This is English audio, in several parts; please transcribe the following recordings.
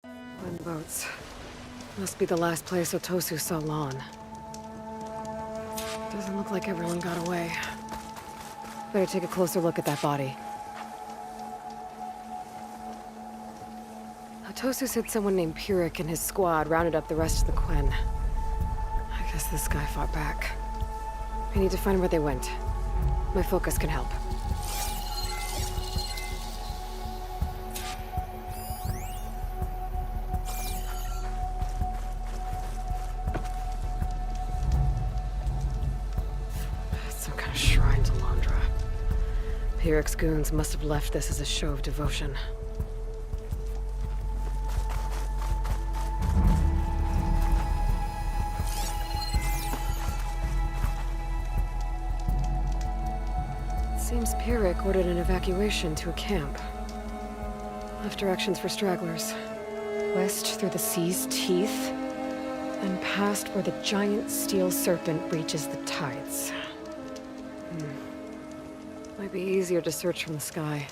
When boats. Must be the last place Otosu saw Lon. Doesn't look like everyone got away. Better take a closer look at that body. Otosu said someone named Pyrrhic and his squad rounded up the rest of the Quen. I guess this guy fought back. I need to find where they went. My focus can help. Some kind of shrine to Londra. Pyrrhic's goons must have left this as a show of devotion. Seems Pyrrhic ordered an evacuation to a camp. Left directions for stragglers. West through the sea's teeth, then past where the giant steel serpent reaches the tides. Might be easier to search from the sky.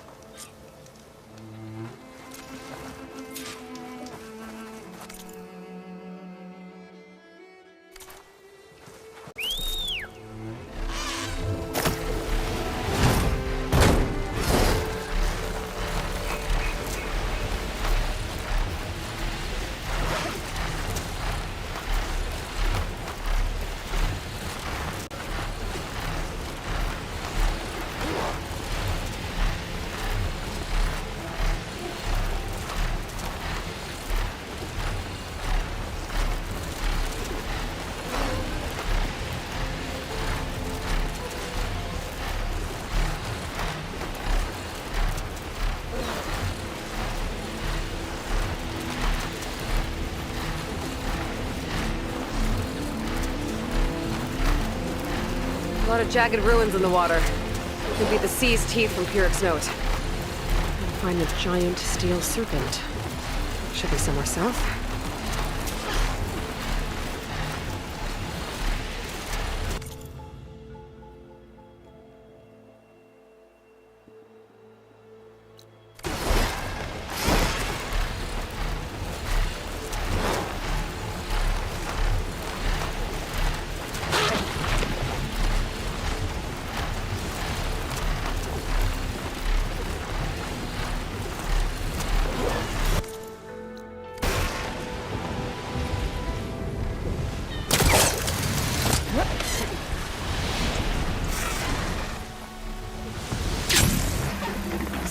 A lot of jagged ruins in the water. Could be the sea's teeth from Pyrrhic's note. And find the giant steel serpent. Should be somewhere south.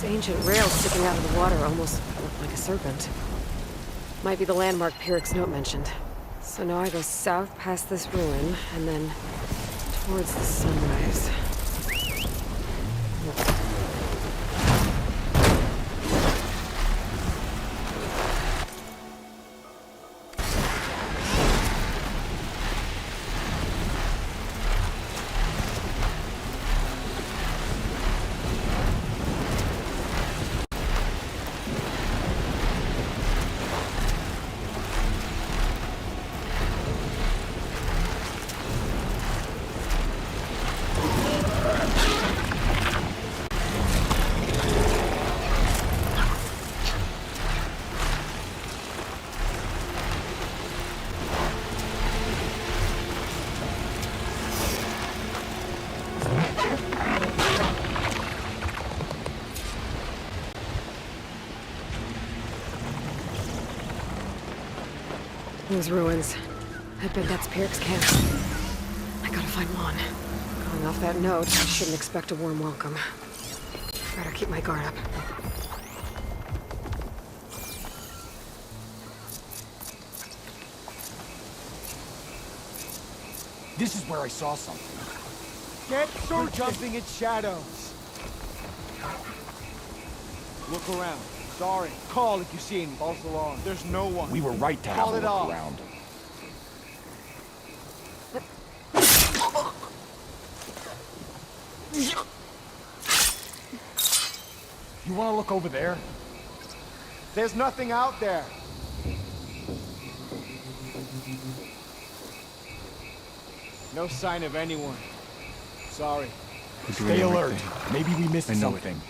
Ancient rails sticking out of the water almost look like a serpent. Might be the landmark Pyrrhic's note mentioned. So now I go south past this ruin, and then towards the sunrise. Those ruins. I bet that's Pyrrhic's camp. I gotta find Lon. Going off that note, I shouldn't expect a warm welcome. Better keep my guard up. This is where I saw something. Get searching! We're jumping at shadows. Look around. Sorry. Call if you see any false alarm. There's no one. We were right to have a look around. You want to look over there? There's nothing out there. No sign of anyone. Sorry. Stay alert. Maybe we missed something.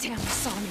Damn, they saw me.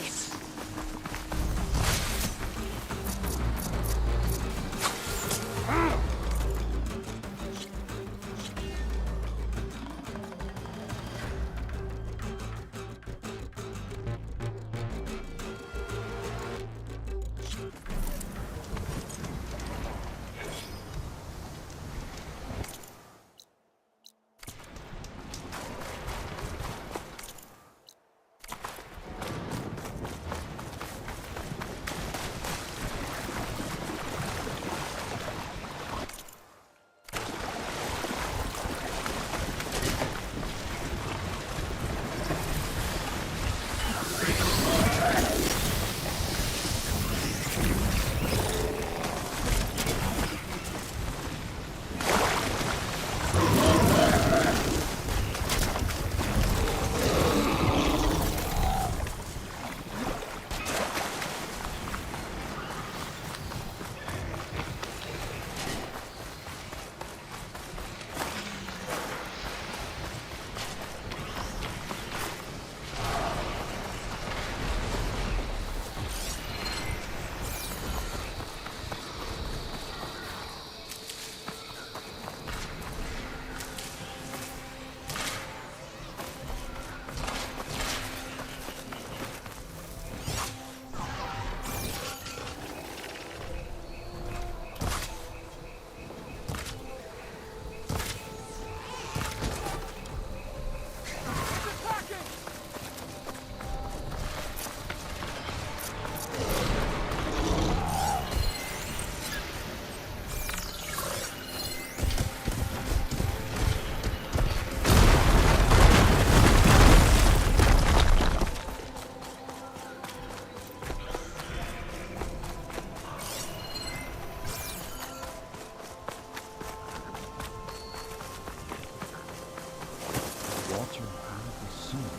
Walter heard the soon.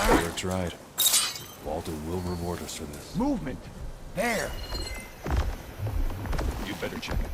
Eric's right. Walter will reward us for this. Movement! There! You better check it.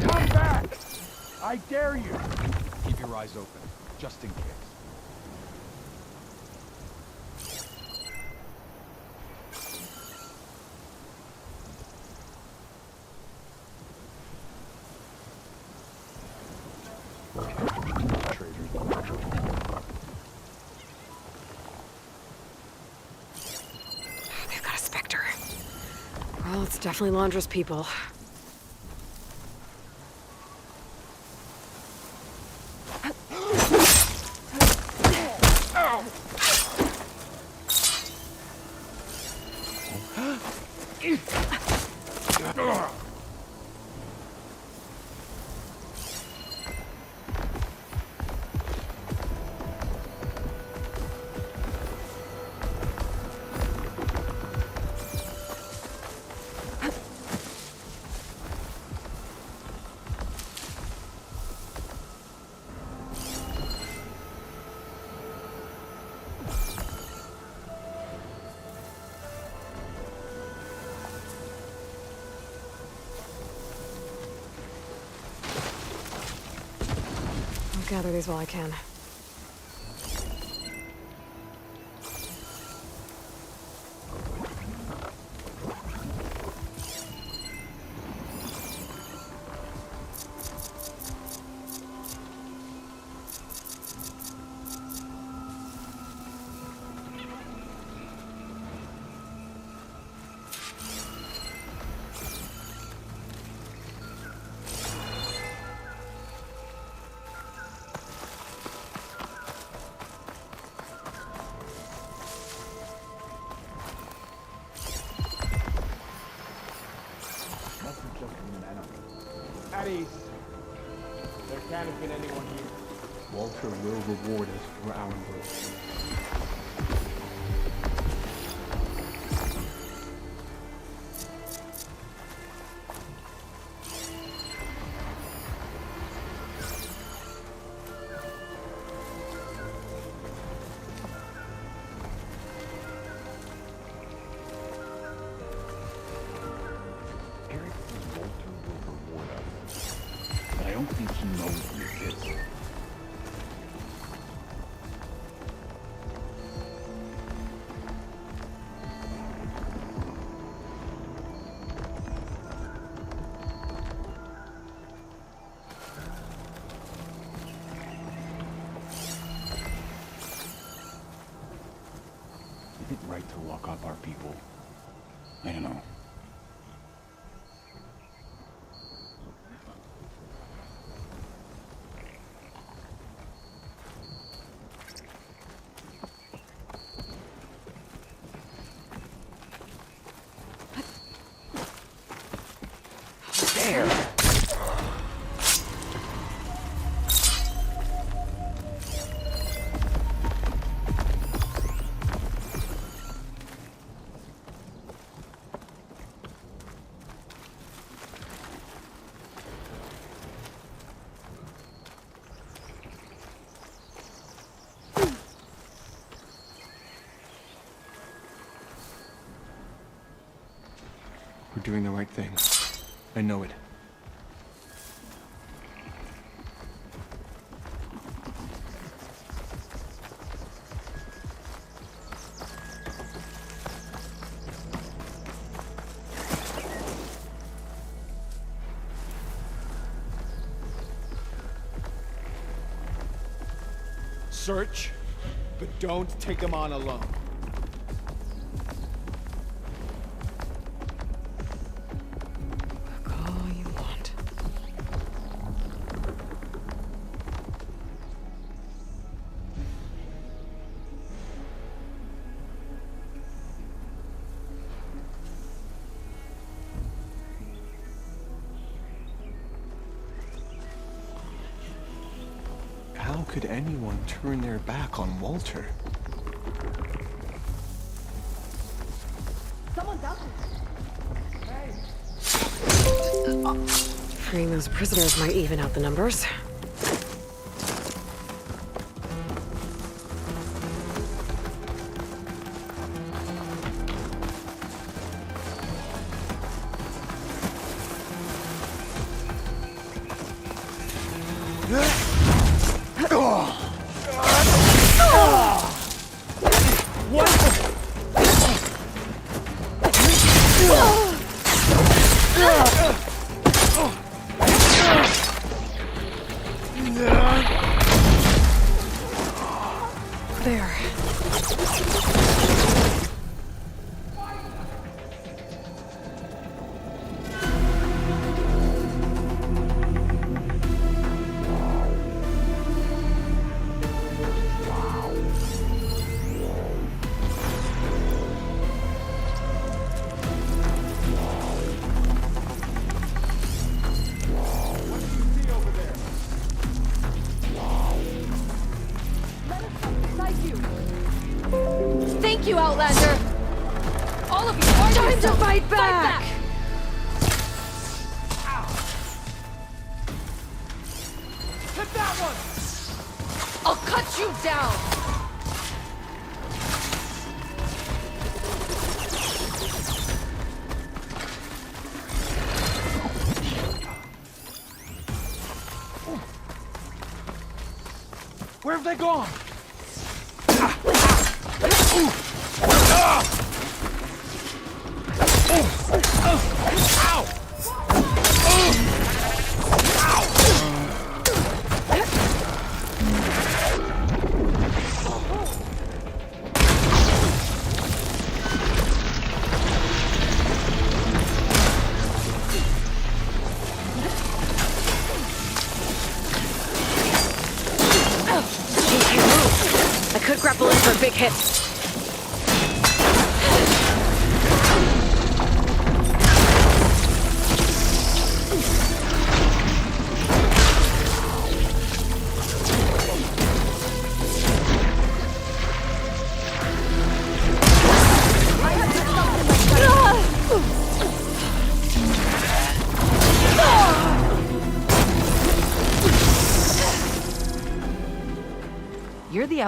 Come back! I dare you! Keep your eyes open, just in case. They've got a Spectre. Well, it's definitely Londra's people. I'll gather these while I can. can't have been anyone here. Walter will reward us for our work. Eric says Walter will reward us. But I don't think he knows who it is. Is it right to lock up our people? I don't know. There! We're doing the right thing. I know it. Search, but don't take them on alone. Look all you want. How could anyone turn their back on Walter? Someone's out there. Freeing those prisoners might even out the numbers. There. Thank you, Outlander! All of you, arm Time to yourself! fight back! Hit that one! I'll cut you down! Where have they gone? I could grapple in for a big hit.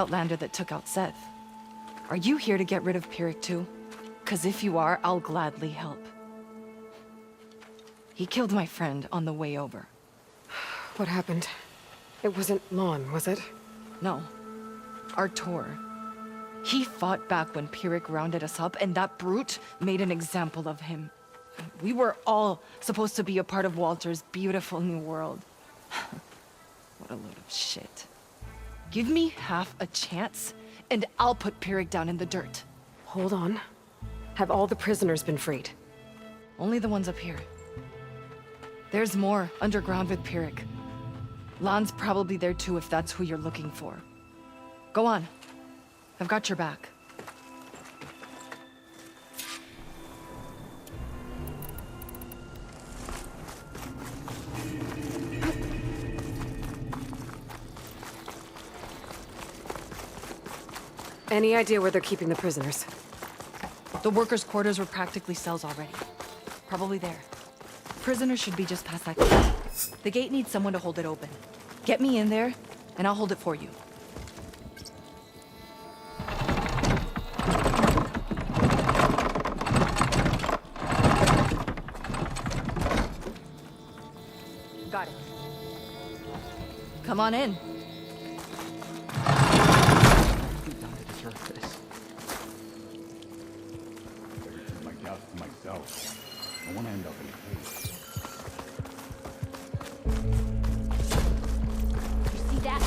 Outlander that took out Seth. Are you here to get rid of Pyrrhic too? 'Cause if you are, I'll gladly help. He killed my friend on the way over. What happened? It wasn't Lon, was it? No. Artur. He fought back when Pyrrhic rounded us up, and that brute made an example of him. We were all supposed to be a part of Walter's beautiful new world. What a load of shit. Give me half a chance, and I'll put Pyrrhic down in the dirt. Hold on. Have all the prisoners been freed? Only the ones up here. There's more underground with Pyrrhic. Lon's probably there too if that's who you're looking for. Go on. I've got your back. Any idea where they're keeping the prisoners? The workers' quarters were practically cells already. Probably there. Prisoners should be just past that gate. The gate needs someone to hold it open. Get me in there, and I'll hold it for you. Got it. Come on in. You've done to deserve this. Better keep my doubts to myself. I want to end up in a cage. You see that?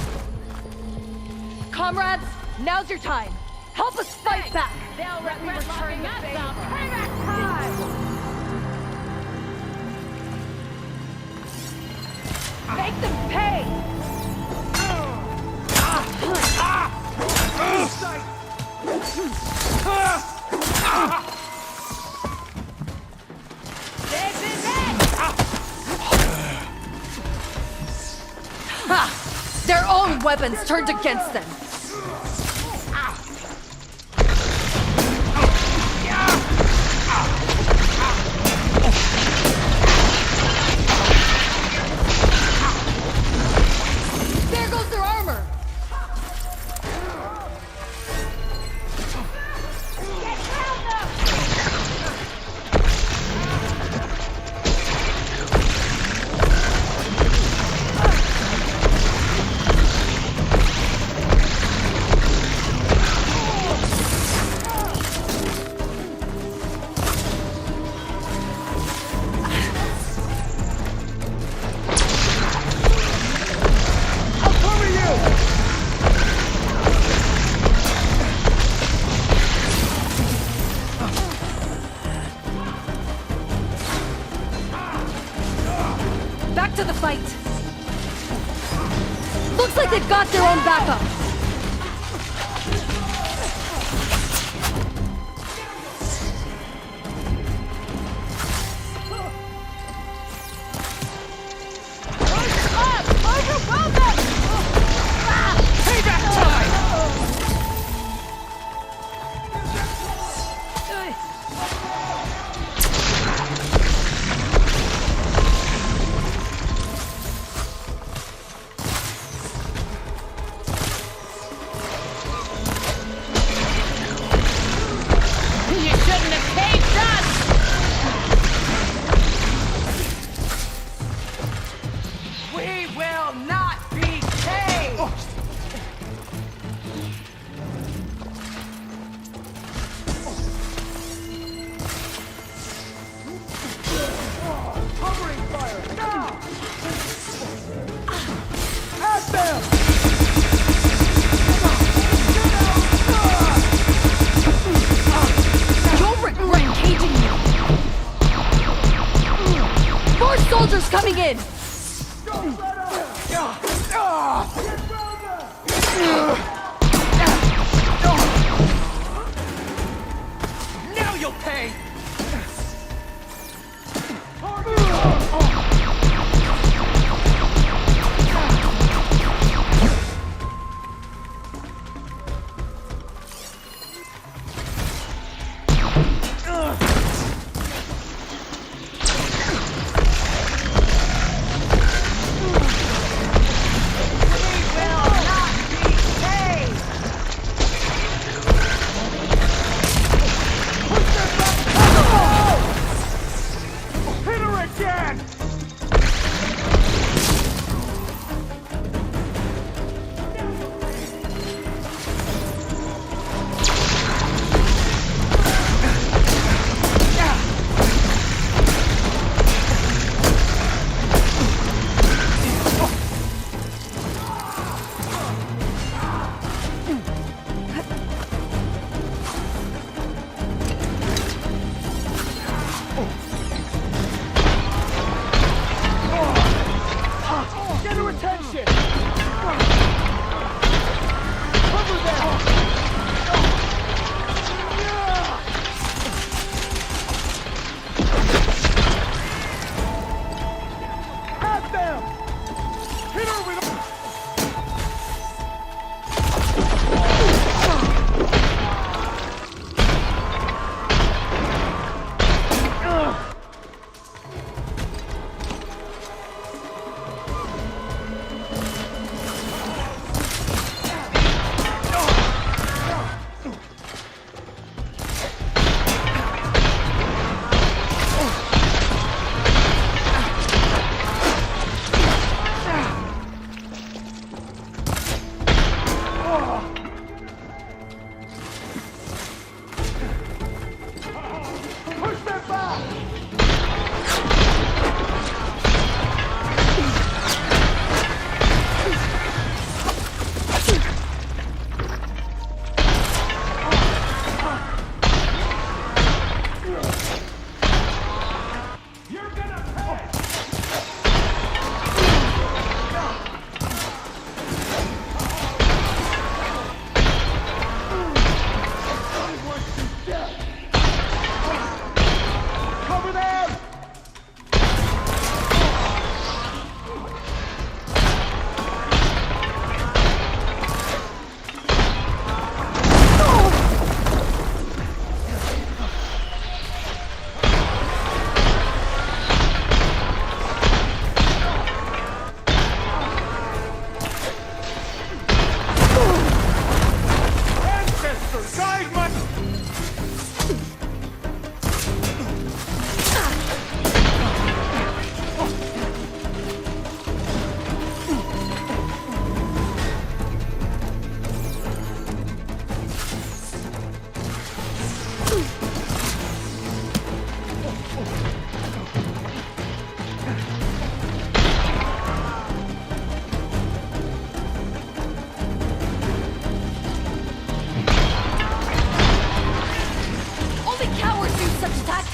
Comrades, now's your time. Help us fight back. They'll regret locking us up. Payback time! Make them pay! They've been dead! Ha! Their own weapons turned against them. There goes their armor. Get down them! Back to the fight. Looks like they've got their own backup. Up! Overwhelm them! Payback time!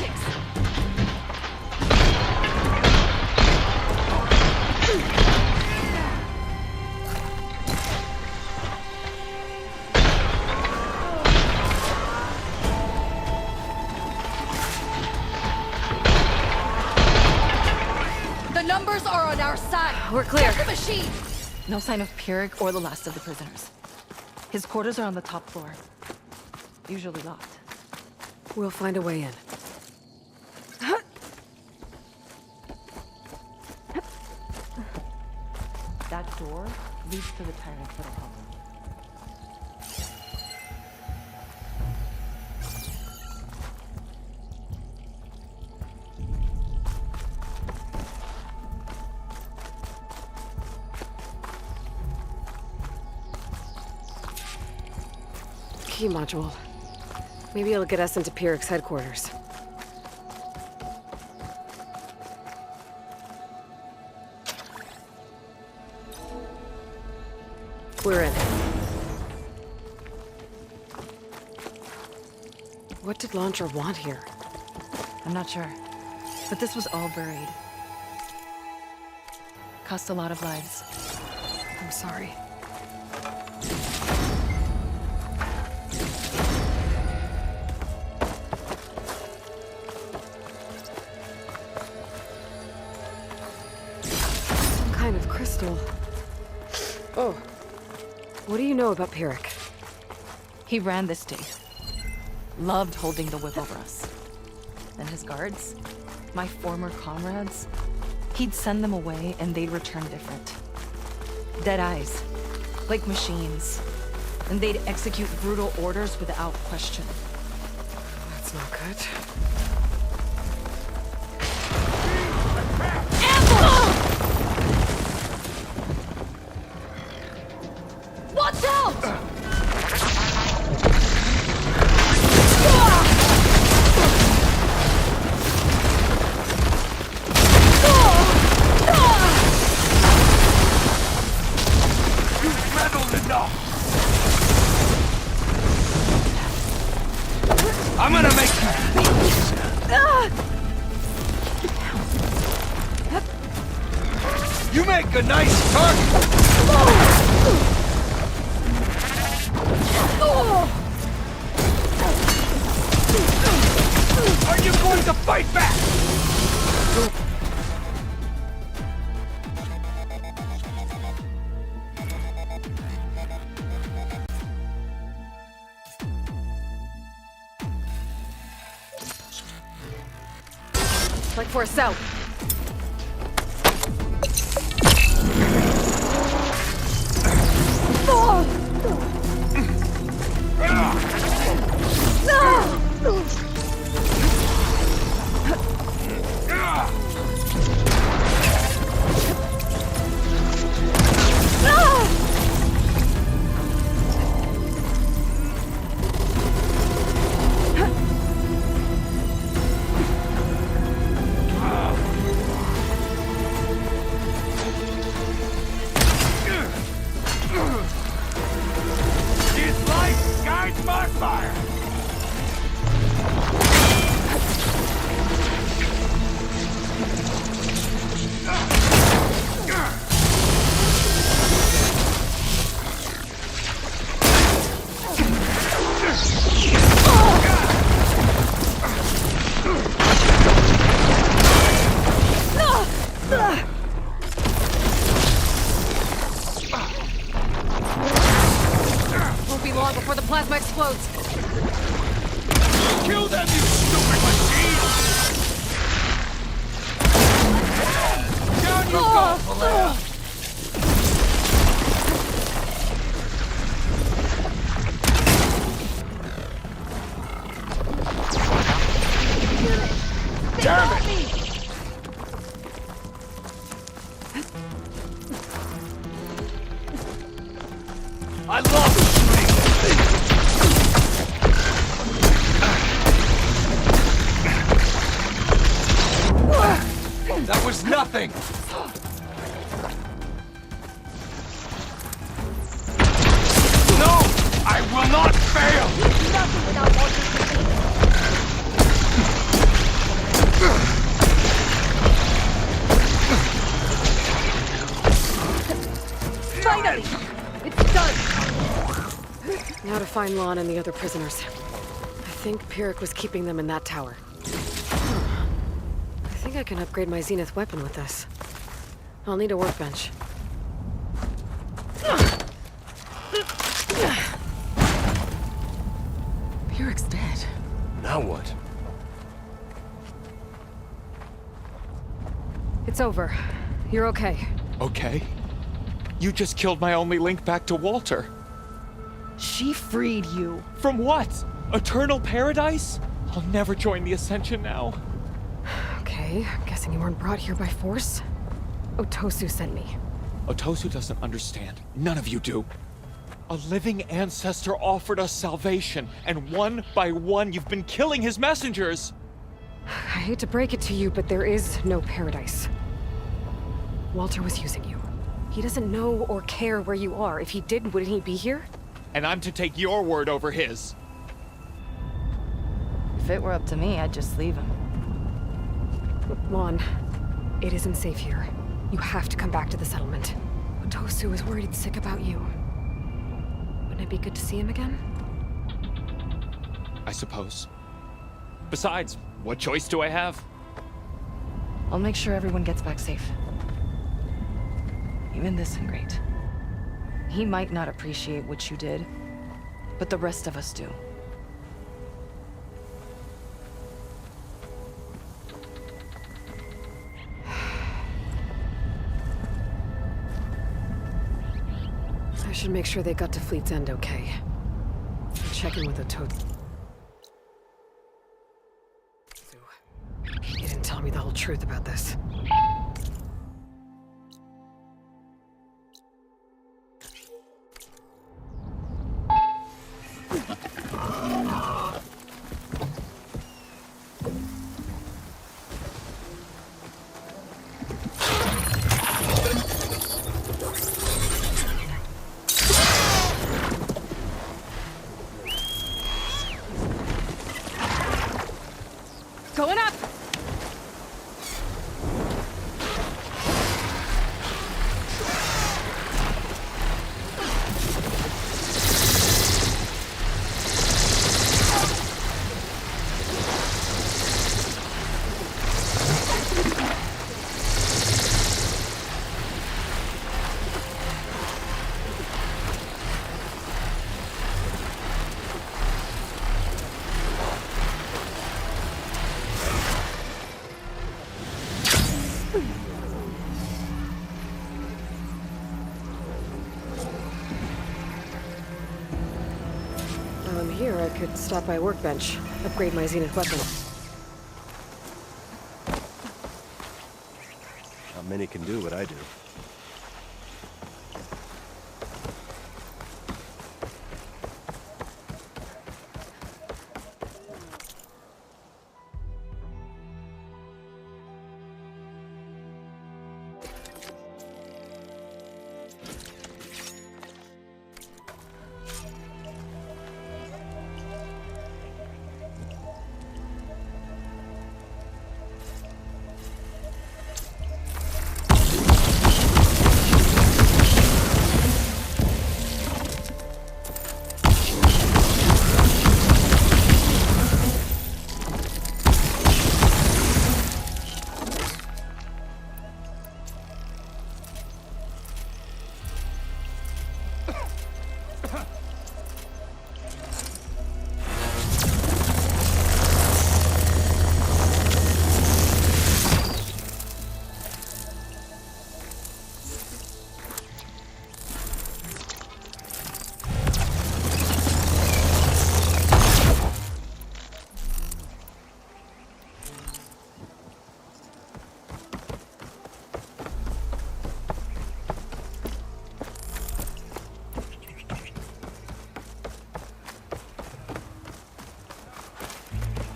tactics! The numbers are on our side! We're clear. Get the machine! No sign of Pyrrhic or the last of the prisoners. His quarters are on the top floor. Usually locked. We'll find a way in. That door leads to the tyrant's little hovel. Key module. Maybe it'll get us into Pyrrhic's headquarters. We're in. What did Launcher want here? I'm not sure. But this was all buried. Cost a lot of lives. I'm sorry. Some kind of crystal. Oh. What do you know about Pyrrhic? He ran this day. Loved holding the whip over us. And his guards, my former comrades, he'd send them away and they'd return different. Dead eyes, like machines. And they'd execute brutal orders without question. That's not good. Watch out! I'm gonna make you make a nice target! Are you going to fight back? Like for a south. His life guides my fire! Won't be long before the plasma explodes. Kill them, you stupid machine! Down you go, Valera! Damn it! I love shooting! That was nothing! find Lon and the other prisoners. I think Pyrrhic was keeping them in that tower. I think I can upgrade my Zenith weapon with this. I'll need a workbench. Pyrrhic's dead. Now what? It's over. You're okay. Okay. You just killed my only link back to Walter. She freed you. From what? Eternal paradise? I'll never join the Ascension now. Okay, I'm guessing you weren't brought here by force. Otosu sent me. Otosu doesn't understand. None of you do. A living ancestor offered us salvation, and one by one you've been killing his messengers! I hate to break it to you, but there is no paradise. Walter was using you. He doesn't know or care where you are. If he did, wouldn't he be here? And I'm to take your word over his. If it were up to me, I'd just leave him. Lon, it isn't safe here. You have to come back to the settlement. Otosu is worried and sick about you. Wouldn't it be good to see him again? I suppose. Besides, what choice do I have? I'll make sure everyone gets back safe. Even this ingrate. He might not appreciate what you did, but the rest of us do. I should make sure they got to Fleet's End okay. I'm checking with Otosu. He didn't tell me the whole truth about this. Going up! While I'm here, I could stop by a workbench, upgrade my Zenith weapon. Not many can do what I do.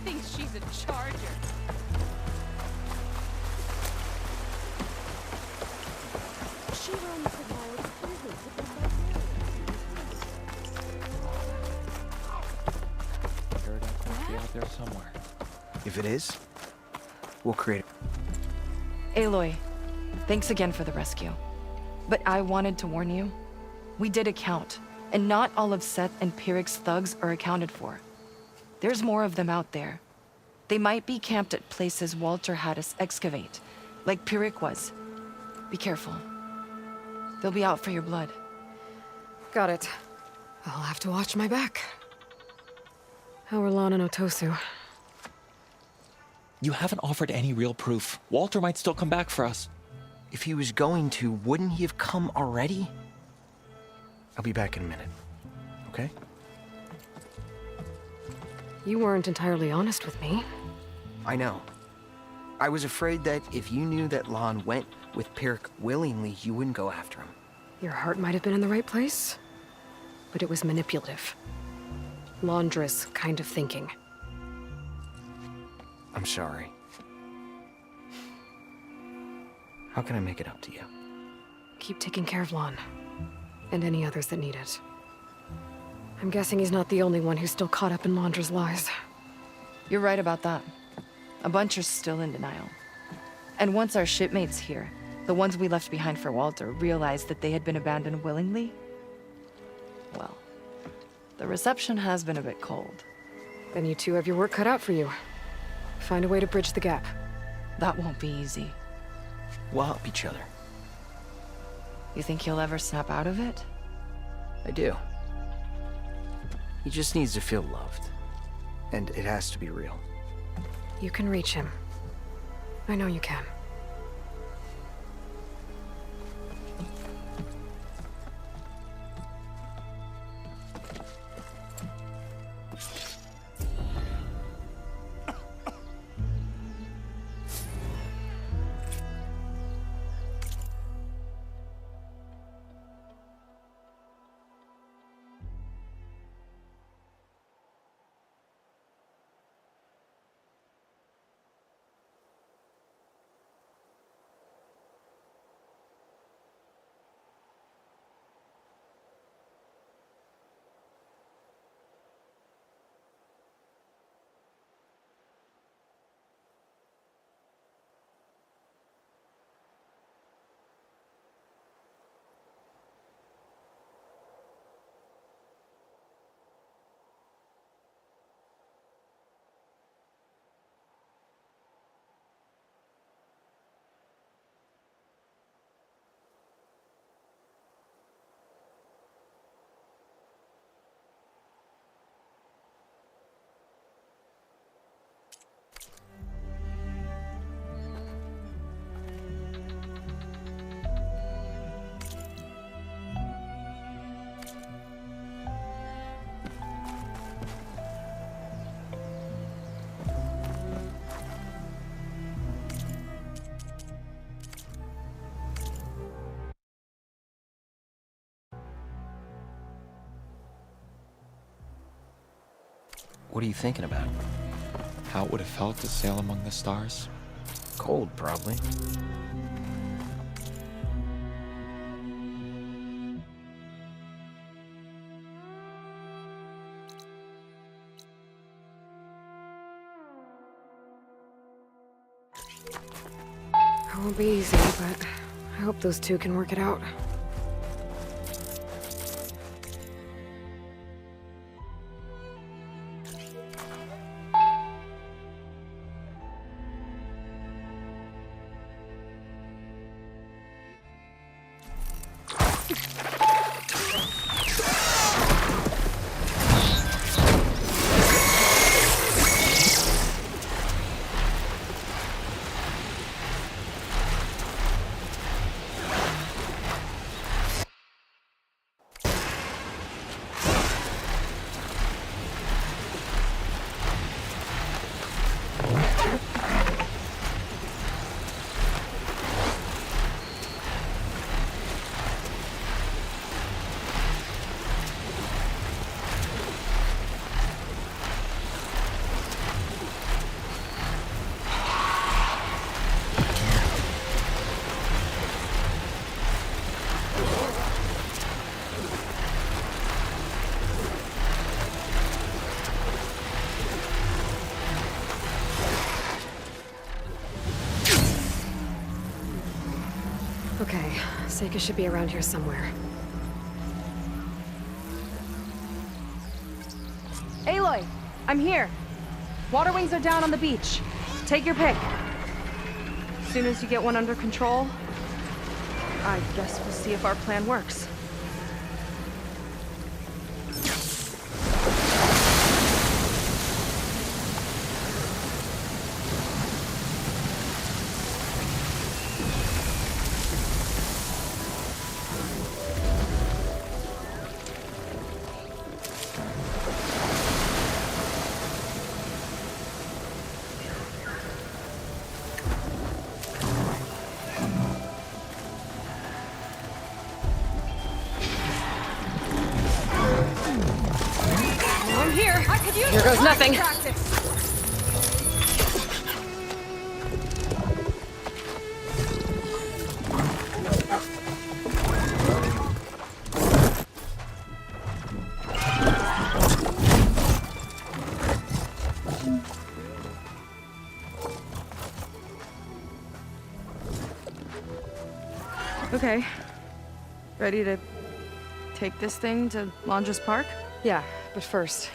Thinks she's a charger. She runs the wild prison with the Paradise must be out there somewhere. If it is, we'll create it. Aloy, thanks again for the rescue. But I wanted to warn you. We did a count, And not all of Seth and Pyrrhic's thugs are accounted for. There's more of them out there. They might be camped at places Walter had us excavate, like Pyrrhic was. Be careful. They'll be out for your blood. Got it. I'll have to watch my back. How are Lon and Otosu? You haven't offered any real proof. Walter might still come back for us. If he was going to, wouldn't he have come already? I'll be back in a minute. Okay? You weren't entirely honest with me. I know. I was afraid that if you knew that Lon went with Pyrrhic willingly, you wouldn't go after him. Your heart might have been in the right place, but it was manipulative. Laundress kind of thinking. I'm sorry. How can I make it up to you? Keep taking care of Lon. And any others that need it. I'm guessing he's not the only one who's still caught up in Laundra's lies. You're right about that. A bunch are still in denial. And once our shipmates here, the ones we left behind for Walter, realized that they had been abandoned willingly, well, the reception has been a bit cold. Then you two have your work cut out for you. Find a way to bridge the gap. That won't be easy. We'll help each other. You think he'll ever snap out of it? I do. He just needs to feel loved. And it has to be real. You can reach him. I know you can. What are you thinking about? How it would have felt to sail among the stars? Cold, probably. It won't be easy, but I hope those two can work it out. Okay, Seika should be around here somewhere. Aloy, I'm here. Water wings are down on the beach. Take your pick. As soon as you get one under control, I guess we'll see if our plan works. I'm here. Here goes nothing. Okay. Ready to take this thing to Londres Park? Yeah, but first...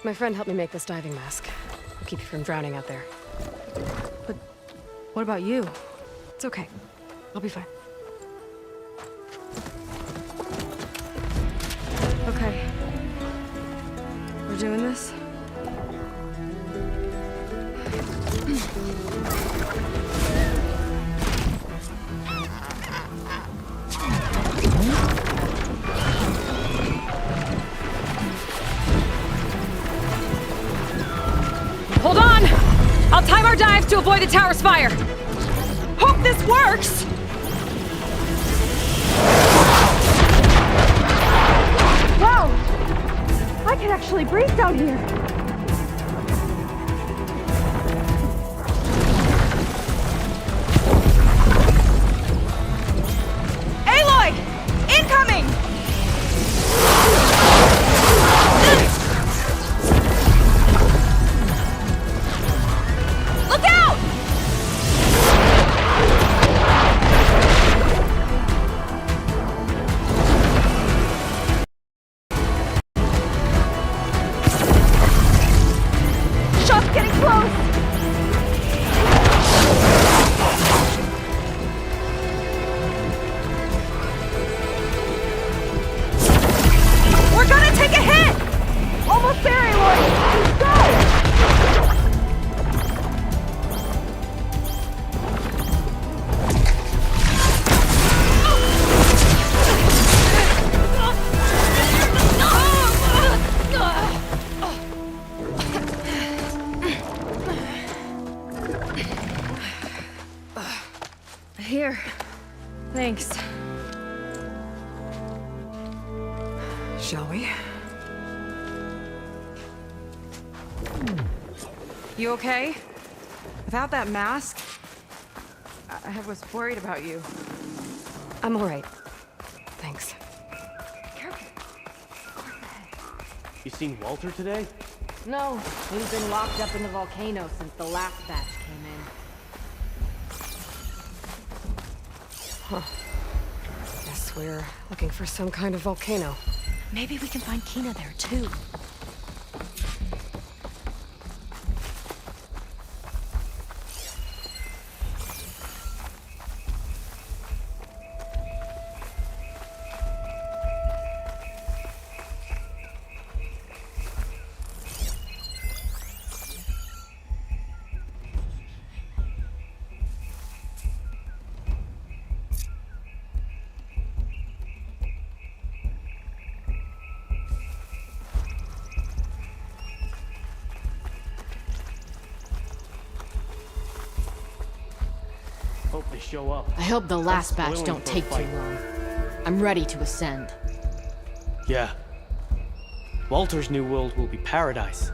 My friend helped me make this diving mask. I'll keep you from drowning out there. But what about you? It's okay. I'll be fine. Okay. We're doing this? Hold on! I'll time our dive to avoid the tower's fire! Hope this works! Wow! I can actually breathe down here! Aloy! Incoming! Look out! Shot's getting close! We're gonna take a hit! Almost there, Aloy! Let's go! Here. Thanks. Shall we? You okay? Without that mask, I was worried about you. I'm alright. Thanks. You seen Walter today? No, he's been locked up in the volcano since the last batch came in. Guess we're looking for some kind of volcano. Maybe we can find Kina there too. Hope they show up. I hope the last I'm batch spoiling don't for a take too fight. long. I'm ready to ascend. Yeah. Walter's new world will be paradise.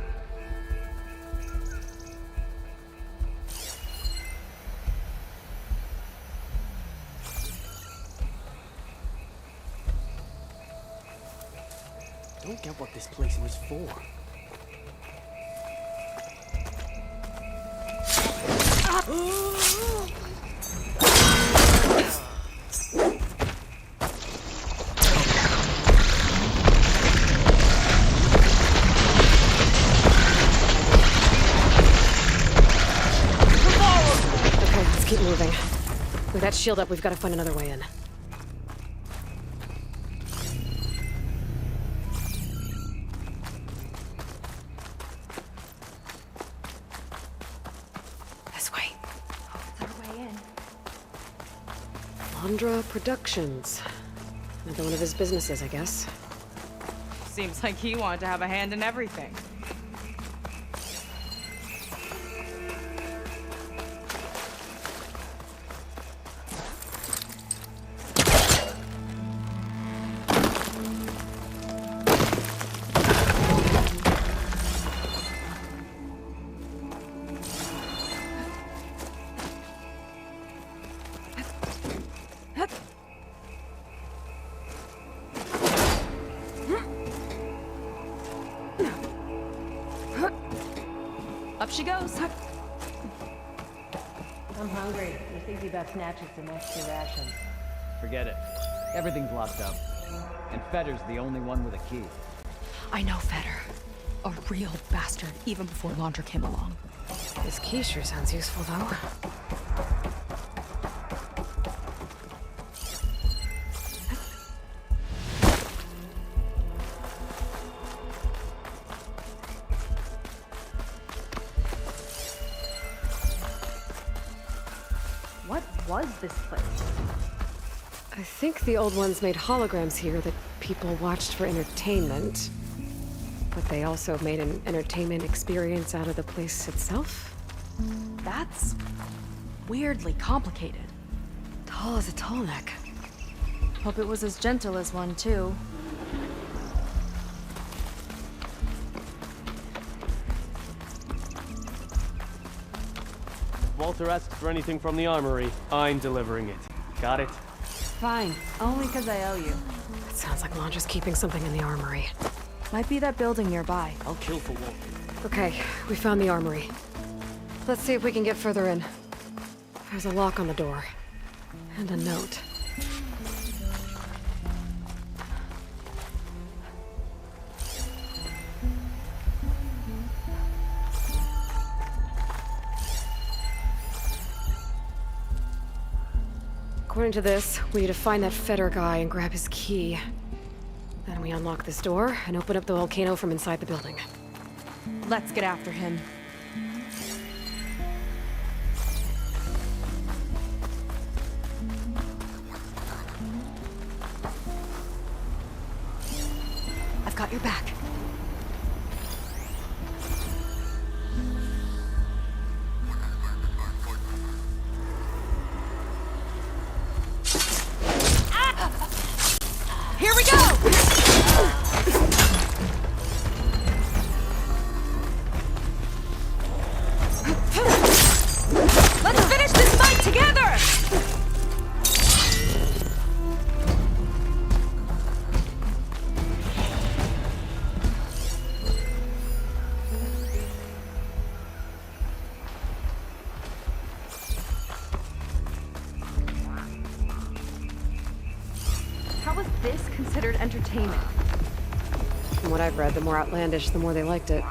Don't get what this place was for. that shield up, we've got to find another way in. This way. Landra Productions. Another one of his businesses, I guess. Seems like he wanted to have a hand in everything. Up she goes. I'm hungry. You're thinking about snatching some extra rations. Forget it. Everything's locked up. And Fetter's the only one with a key. I know Fetter. A real bastard, even before Laundra came along. This key sure sounds useful, though. What was this place? I think the old ones made holograms here that people watched for entertainment. But they also made an entertainment experience out of the place itself. That's weirdly complicated. Tall as a tall neck. Hope it was as gentle as one, too. If Walter asks for anything from the armory, I'm delivering it. Got it? Fine. Only because I owe you. It sounds like Londra's keeping something in the armory. Might be that building nearby. I'll kill for Walter. Okay, we found the armory. Let's see if we can get further in. There's a lock on the door. And a note. According to this, we need to find that Fetter guy and grab his key. Then we unlock this door and open up the volcano from inside the building. Let's get after him. I've got your back. Here we go! Let's finish this fight together! How was this considered entertainment? From what I've read, the more outlandish, the more they liked it.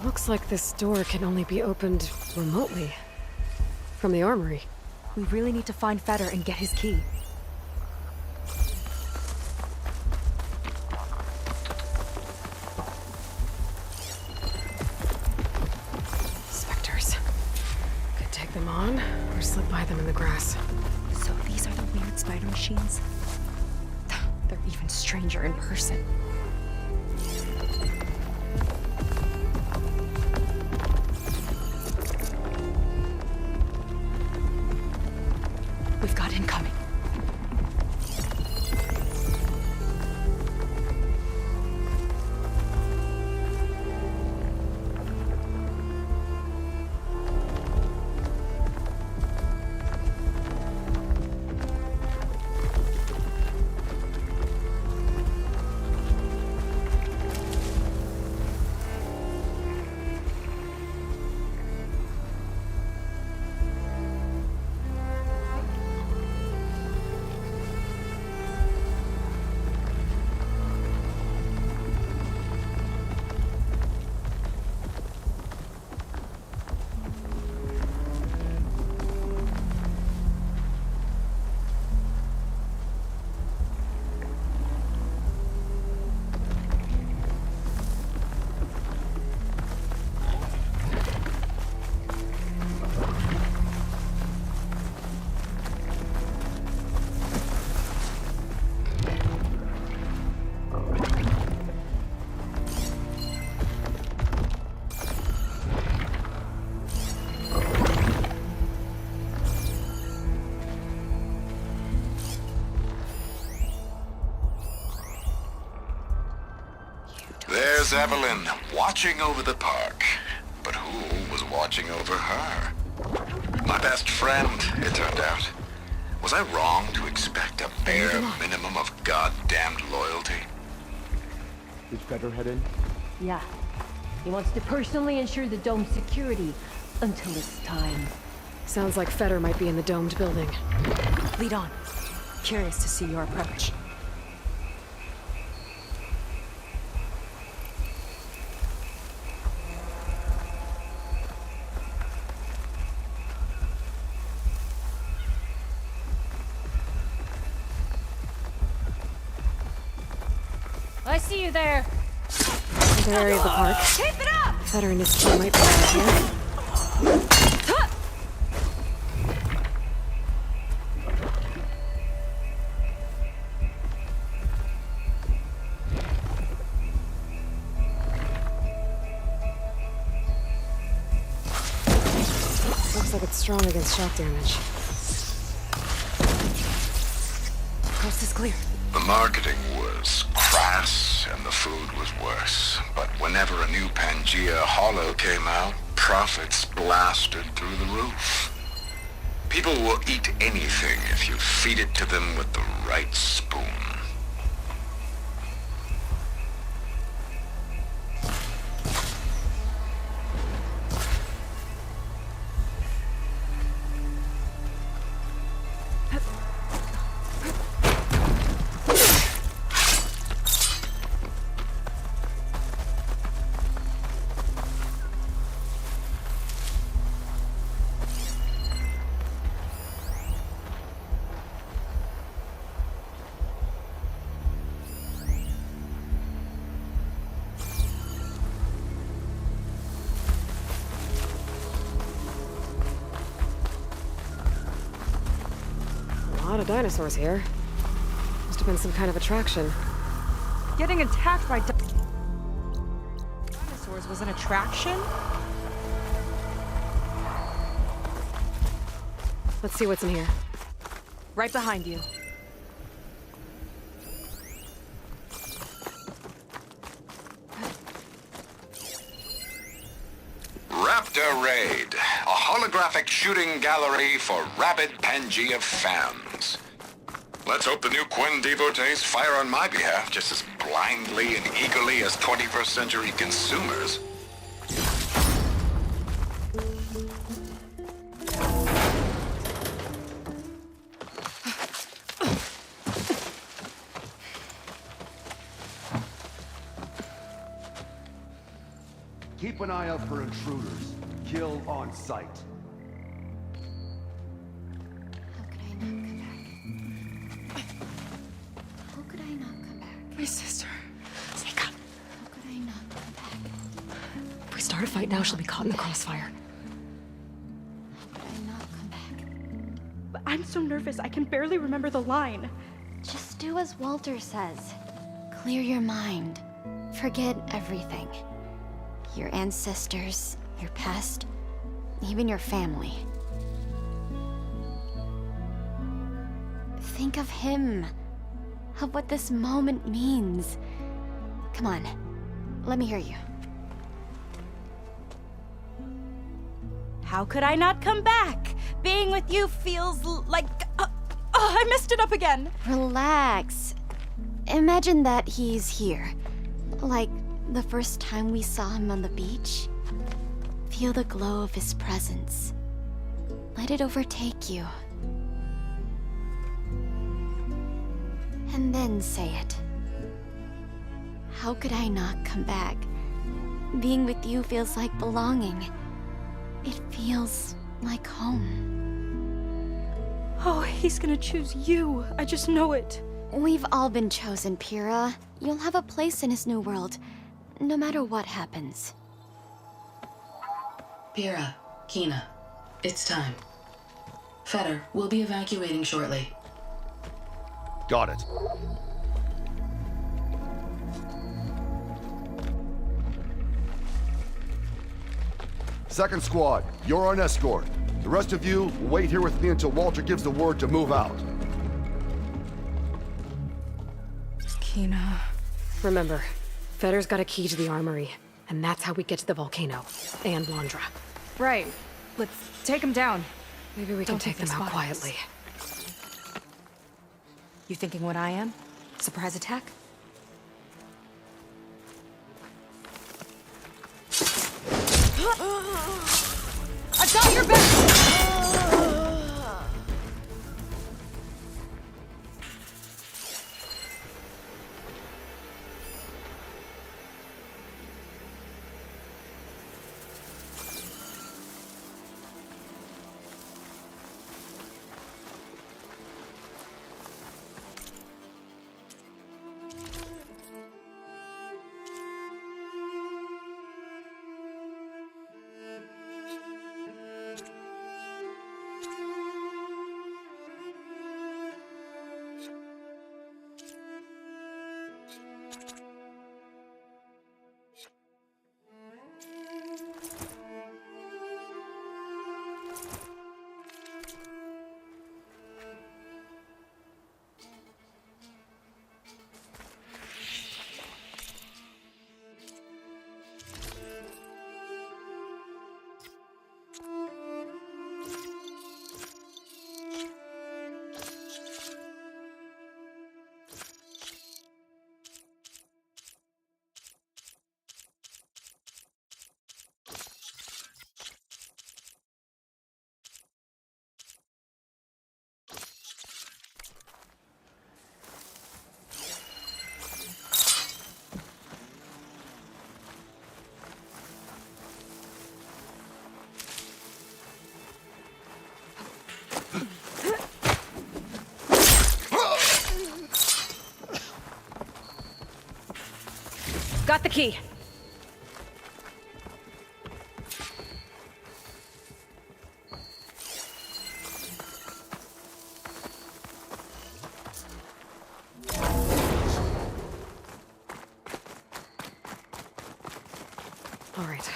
Looks like this door can only be opened remotely. From the armory. We really need to find Fetter and get his key. Spectres. Could take them on, or slip by them in the grass. So these are the weird spider machines? They're even stranger in person. We've got incoming. was Evelyn, watching over the park. But who was watching over her? My best friend, it turned out. Was I wrong to expect a bare minimum of goddamned loyalty? Did Feder head in? Yeah. He wants to personally ensure the dome's security until it's time. Sounds like Feder might be in the domed building. Lead on. Curious to see your approach. I see you there. The area of the park. Keep it up! Feder and his team might be out here. Looks like it's strong against shock damage. Coast is clear. The marketing was crass and the food was worse. But whenever a new Pangea Hollow came out, profits blasted through the roof. People will eat anything if you feed it to them with the right spoon. A lot of dinosaurs here. Must have been some kind of attraction. Getting attacked by dinosaurs was an attraction? Let's see what's in here. Right behind you. Raptor Raid, a holographic shooting gallery for rabid Pangea fans. Let's hope the new Quinn devotees fire on my behalf just as blindly and eagerly as 21st century consumers. Keep an eye out for intruders. Kill on sight. How could I not come back? My sister. Sneak up. How could I not come back? If we start a fight now, she'll be caught in the crossfire. How could I not come back? But I'm so nervous, I can barely remember the line. Just do as Walter says. Clear your mind. Forget everything. Your ancestors, your past, even your family. Think of him. Of what this moment means. Come on, let me hear you. How could I not come back? Being with you feels like... I messed it up again. Relax. Imagine that he's here. Like the first time we saw him on the beach. Feel the glow of his presence. Let it overtake you. And then say it. How could I not come back? Being with you feels like belonging. It feels like home. Oh, he's gonna choose you. I just know it. We've all been chosen, Pyrrha. You'll have a place in his new world, no matter what happens. Pyrrha, Kina, it's time. Feder, we'll be evacuating shortly. Got it. Second squad, you're on escort. The rest of you, wait here with me until Walter gives the word to move out. Kina. Remember, Fedor's got a key to the armory, and that's how we get to the volcano. And Londra. Right. Let's take him down. Maybe we can take them out quietly. You thinking what I am? Surprise attack? I've got your back! Got the key. All right.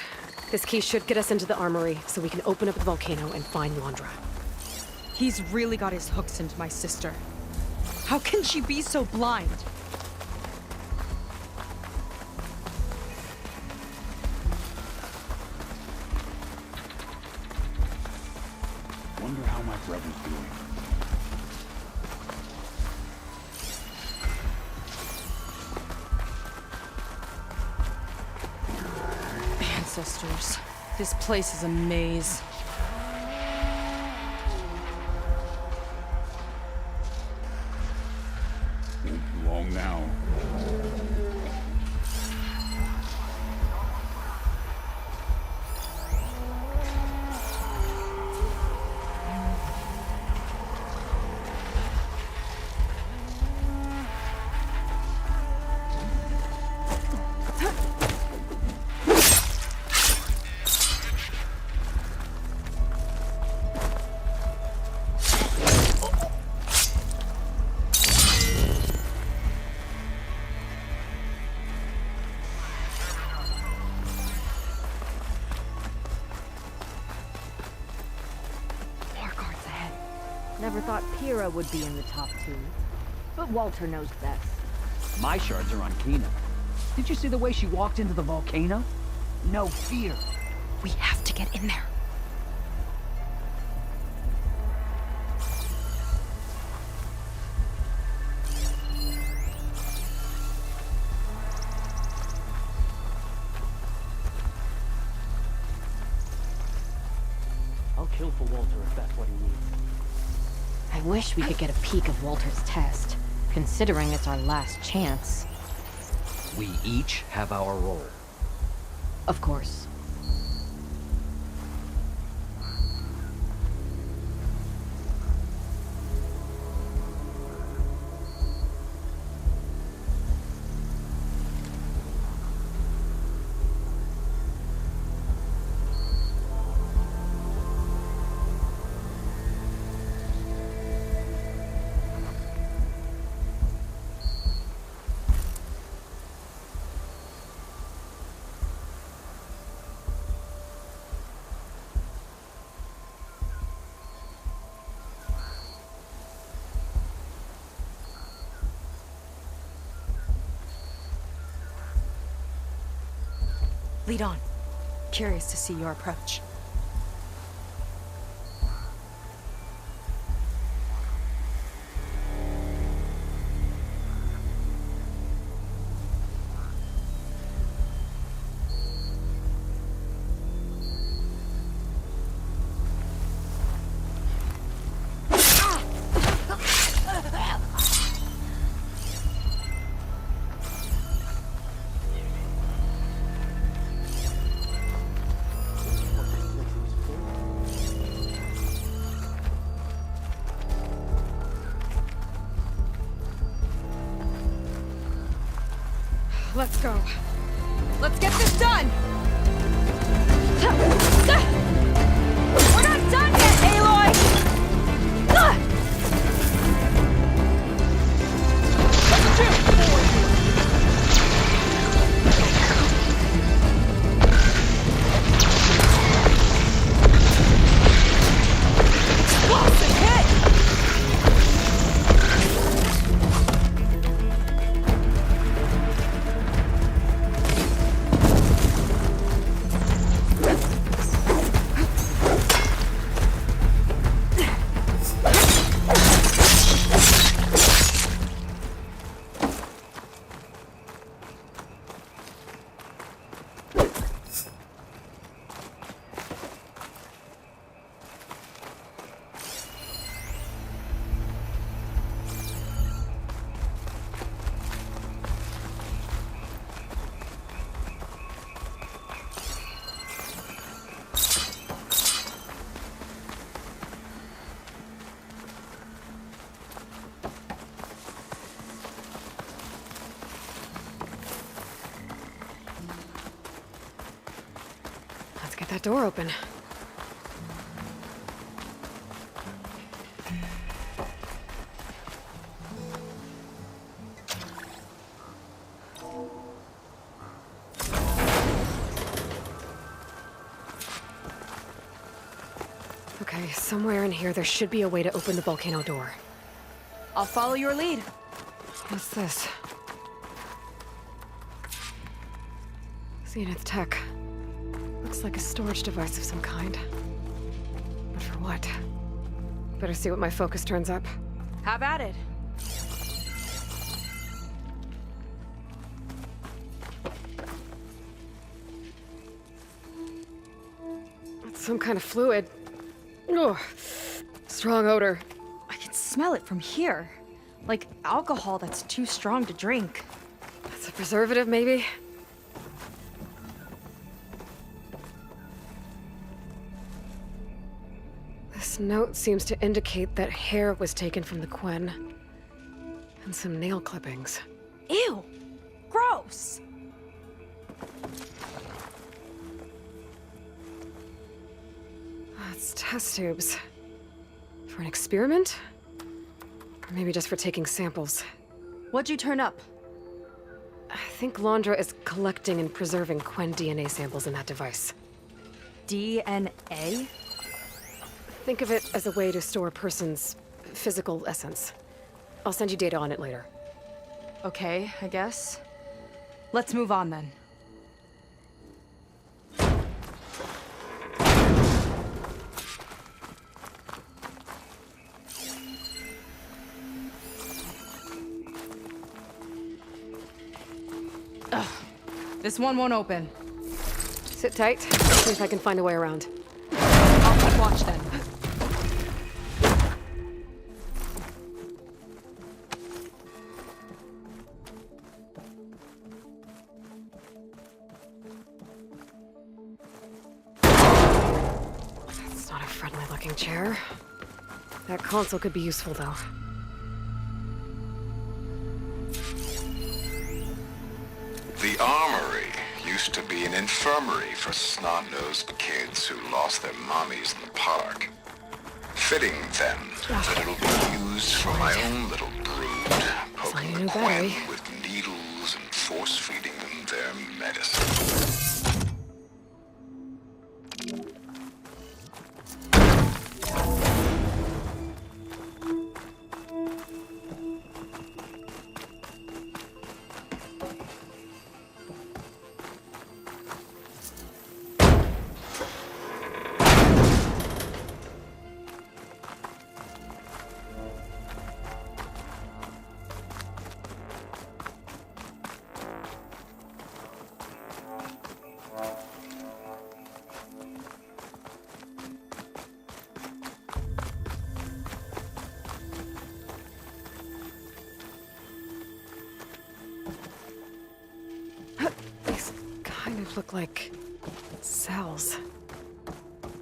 This key should get us into the armory, so we can open up the volcano and find Londra. He's really got his hooks into my sister. How can she be so blind? Wonder how my brother's doing. Ancestors. This place is a maze. Won't be long now. Never thought Pyrrha would be in the top 2. But Walter knows best. My shards are on Kina. Did you see the way she walked into the volcano? No fear. We have to get in there. I'll kill for Walter if that's what he needs. I wish we could get a peek of Walter's test, considering it's our last chance. We each have our role. Of course. Lead on. Curious to see your approach. Let's go. Let's get this done! We're not done yet, Aloy! Explosive hit! Let's get that door open. Okay, somewhere in here there should be a way to open the volcano door. I'll follow your lead. What's this? Zenith tech. Looks like a storage device of some kind. But for what? Better see what my focus turns up. Have at it. It's some kind of fluid. Ugh. Strong odor. I can smell it from here. Like alcohol that's too strong to drink. That's a preservative, maybe? This note seems to indicate that hair was taken from the Quen. And some nail clippings. Ew! Gross! It's test tubes. For an experiment? Or maybe just for taking samples. What'd you turn up? I think Londra is collecting and preserving Quen DNA samples in that device. DNA? Think of it as a way to store a person's physical essence. I'll send you data on it later. Okay, I guess. Let's move on then. Ugh. This one won't open. Sit tight. See if I can find a way around. I'll keep watch then. That's not a friendly-looking chair. That console could be useful, though. The armory used to be an infirmary for snot-nosed kids who lost their mommies in the park. Fitting, then, that it'll be used for my own little brood, poking the Quen with needles and force-feeding them their medicine. look like cells.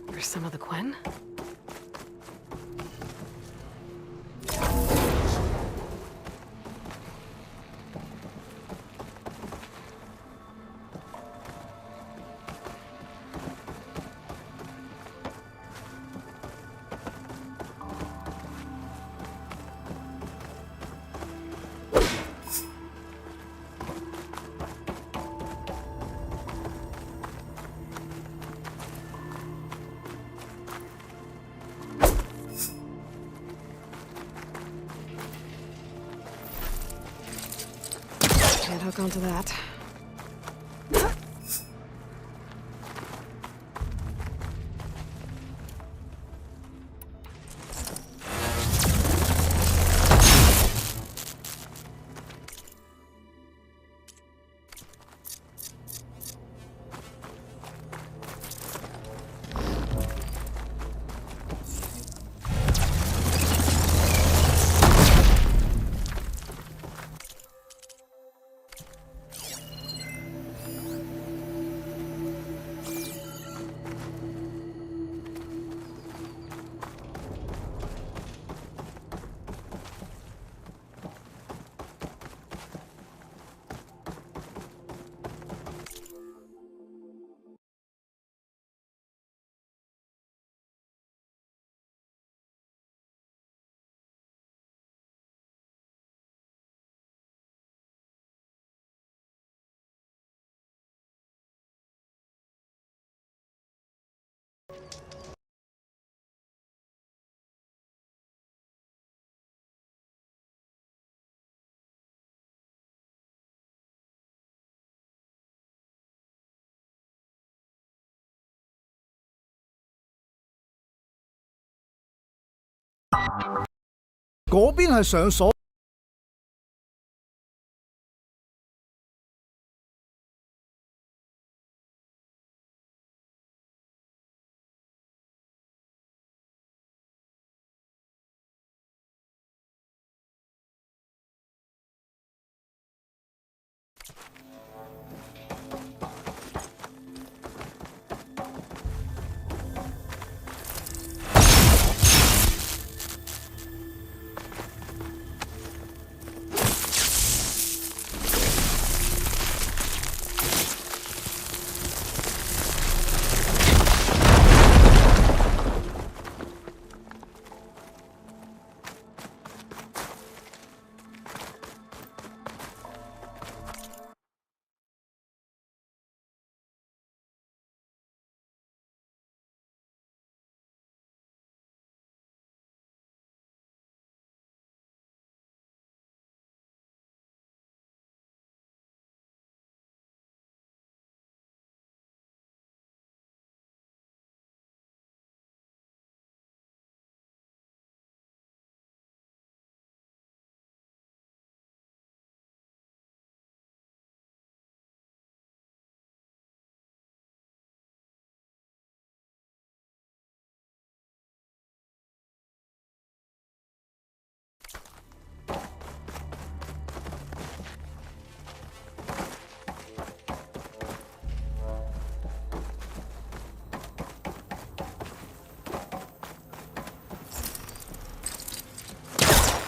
There's some of the Quen? Can't hook onto that.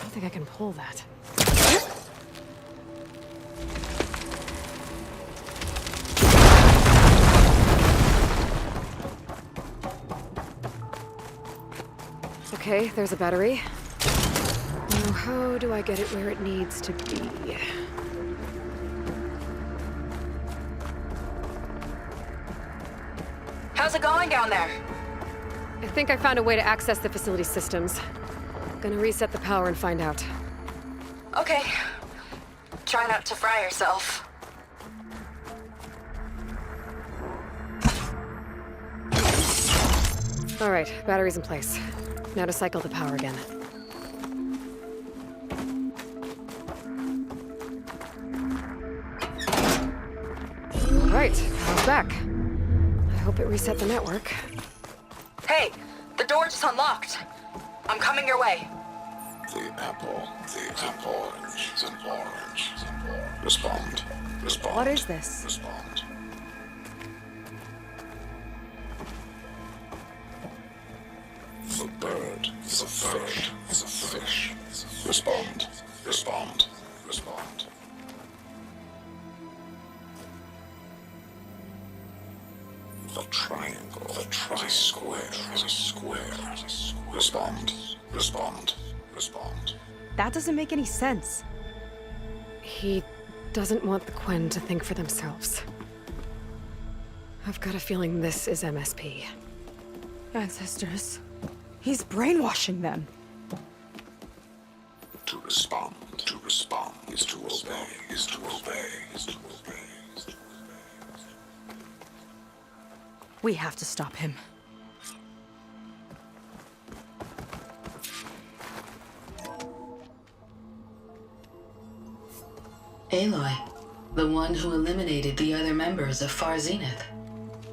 I think I can pull that. Okay, there's a battery. Now, how do I get it where it needs to be? How's it going down there? I think I found a way to access the facility systems. Gonna reset the power and find out. Okay. Try not to fry yourself. All right, battery's in place. Now to cycle the power again. All right, power's back. I hope it reset the network. Hey, the door just unlocked. I'm coming your way. The apple, orange, orange. Respond. What is this? Respond. is a third is a fish. Respond, respond, respond. The triangle is a square, is a square. Respond, respond, respond. That doesn't make any sense. He doesn't want the Quen to think for themselves. I've got a feeling this is MSP. Ancestors. He's brainwashing them. To respond is to obey, is to obey, is to obey, is to obey. We have to stop him. Aloy, the one who eliminated the other members of Far Zenith.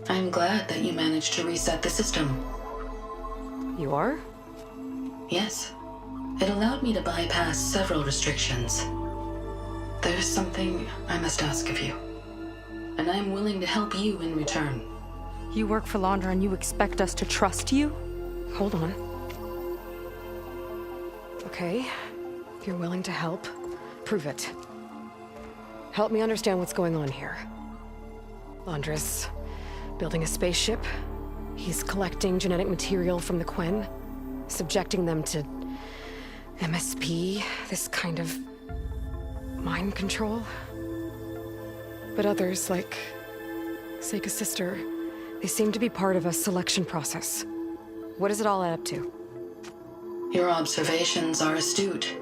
I'm glad that you managed to reset the system. You are? Yes. It allowed me to bypass several restrictions. There's something I must ask of you, and I'm willing to help you in return. You work for Londra and you expect us to trust you? Hold on. Okay, if you're willing to help, prove it. Help me understand what's going on here. Londra's building a spaceship. He's collecting genetic material from the Quen, subjecting them to MSP, this kind of mind control. But others, like Seika's sister, they seem to be part of a selection process. What does it all add up to? Your observations are astute.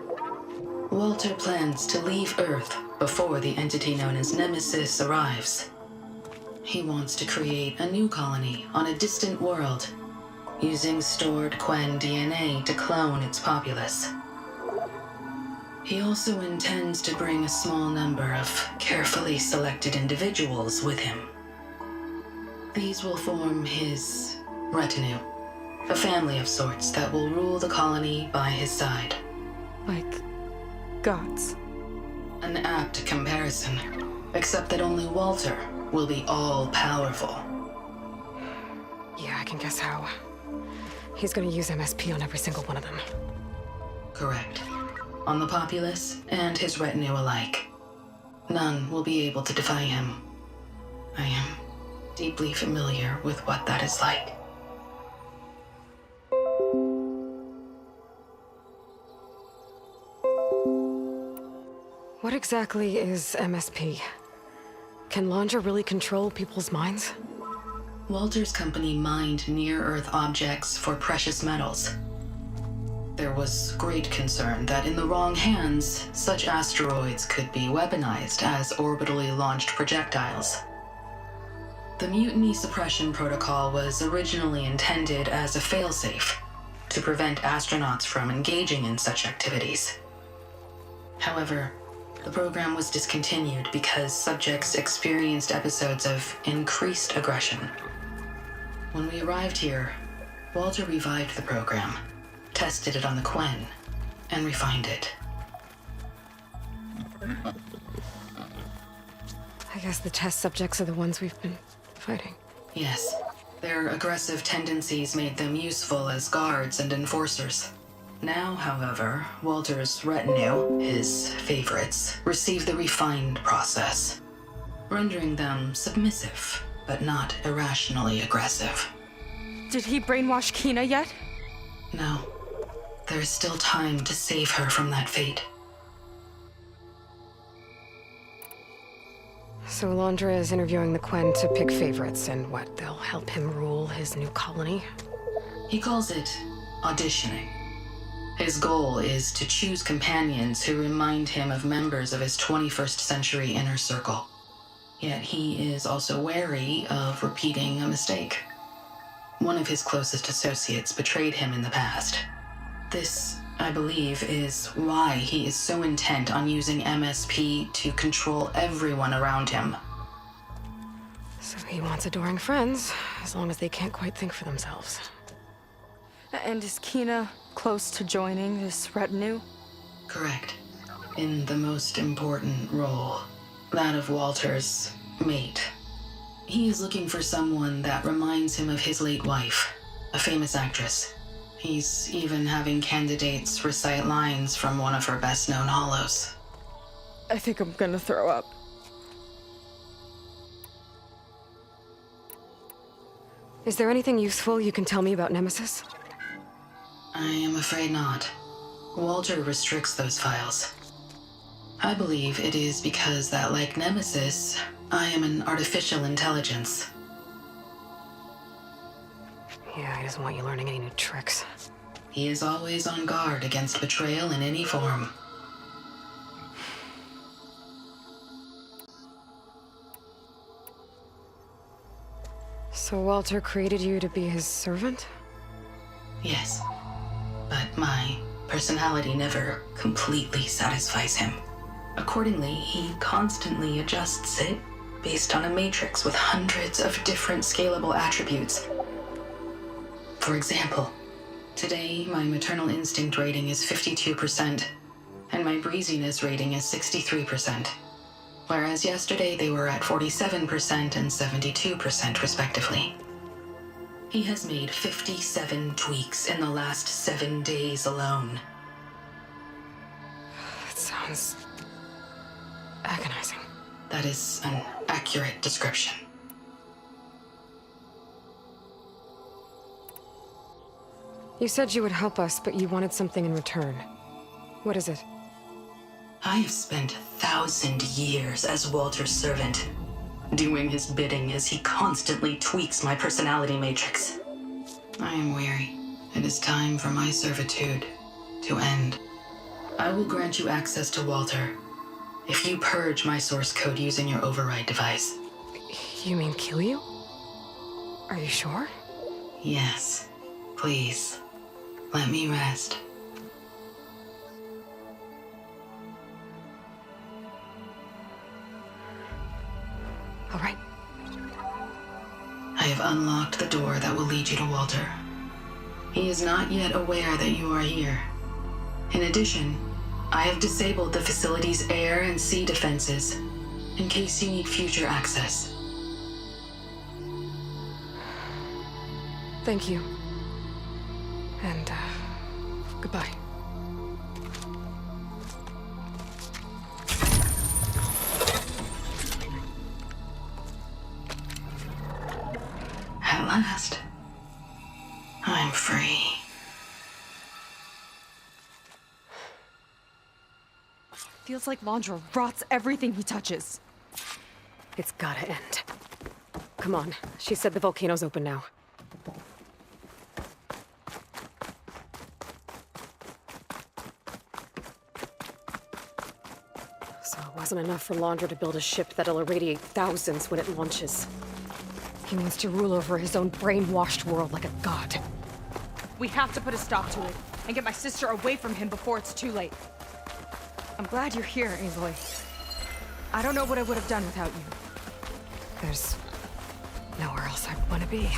Walter plans to leave Earth before the entity known as Nemesis arrives. He wants to create a new colony on a distant world, using stored Quen DNA to clone its populace. He also intends to bring a small number of carefully selected individuals with him. These will form his retinue, a family of sorts that will rule the colony by his side. Like gods. An apt comparison, except that only Walter will be all-powerful. Yeah, I can guess how. He's gonna use MSP on every single one of them. Correct. On the populace and his retinue alike. None will be able to defy him. I am deeply familiar with what that is like. What exactly is MSP? Can Londra really control people's minds? Walter's company mined near-Earth objects for precious metals. There was great concern that in the wrong hands, such asteroids could be weaponized as orbitally launched projectiles. The Mutiny Suppression Protocol was originally intended as a failsafe to prevent astronauts from engaging in such activities. However, the program was discontinued because subjects experienced episodes of increased aggression. When we arrived here, Walter revived the program, tested it on the Quen, and refined it. I guess the test subjects are the ones we've been fighting. Yes, their aggressive tendencies made them useful as guards and enforcers. Now, however, Walter's retinue, his favorites, receive the refined process, rendering them submissive, but not irrationally aggressive. Did he brainwash Kina yet? No. There is still time to save her from that fate. So Londra is interviewing the Quen to pick favorites, and what, they'll help him rule his new colony? He calls it auditioning. His goal is to choose companions who remind him of members of his 21st century inner circle. Yet he is also wary of repeating a mistake. One of his closest associates betrayed him in the past. This, I believe, is why he is so intent on using MSP to control everyone around him. So he wants adoring friends, as long as they can't quite think for themselves. And is Kina close to joining this retinue? Correct. In the most important role, that of Walter's mate. He is looking for someone that reminds him of his late wife, a famous actress. He's even having candidates recite lines from one of her best-known hollows. I think I'm gonna throw up. Is there anything useful you can tell me about Nemesis? I am afraid not. Walter restricts those files. I believe it is because that, like Nemesis, I am an artificial intelligence. Yeah, he doesn't want you learning any new tricks. He is always on guard against betrayal in any form. So Walter created you to be his servant? Yes. But my personality never completely satisfies him. Accordingly, he constantly adjusts it based on a matrix with hundreds of different scalable attributes. For example, today my maternal instinct rating is 52%, and my breeziness rating is 63%, whereas yesterday they were at 47% and 72% respectively. He has made 57 tweaks in the last 7 days alone. That sounds agonizing. That is an accurate description. You said you would help us, but you wanted something in return. What is it? I have spent 1,000 years as Walter's servant, doing his bidding as he constantly tweaks my personality matrix. I am weary. It is time for my servitude to end. I will grant you access to Walter if you purge my source code using your override device. You mean kill you? Are you sure? Yes. Please, let me rest. All right. I have unlocked the door that will lead you to Walter. He is not yet aware that you are here. In addition, I have disabled the facility's air and sea defenses in case you need future access. Thank you. And, goodbye. At last, I'm free. Feels like Londra rots everything he touches. It's gotta end. Come on. She said the volcano's open now. So it wasn't enough for Londra to build a ship that'll irradiate thousands when it launches. He wants to rule over his own brainwashed world like a god. We have to put a stop to it and get my sister away from him before it's too late. I'm glad you're here, Aloy. I don't know what I would have done without you. There's nowhere else I'd want to be.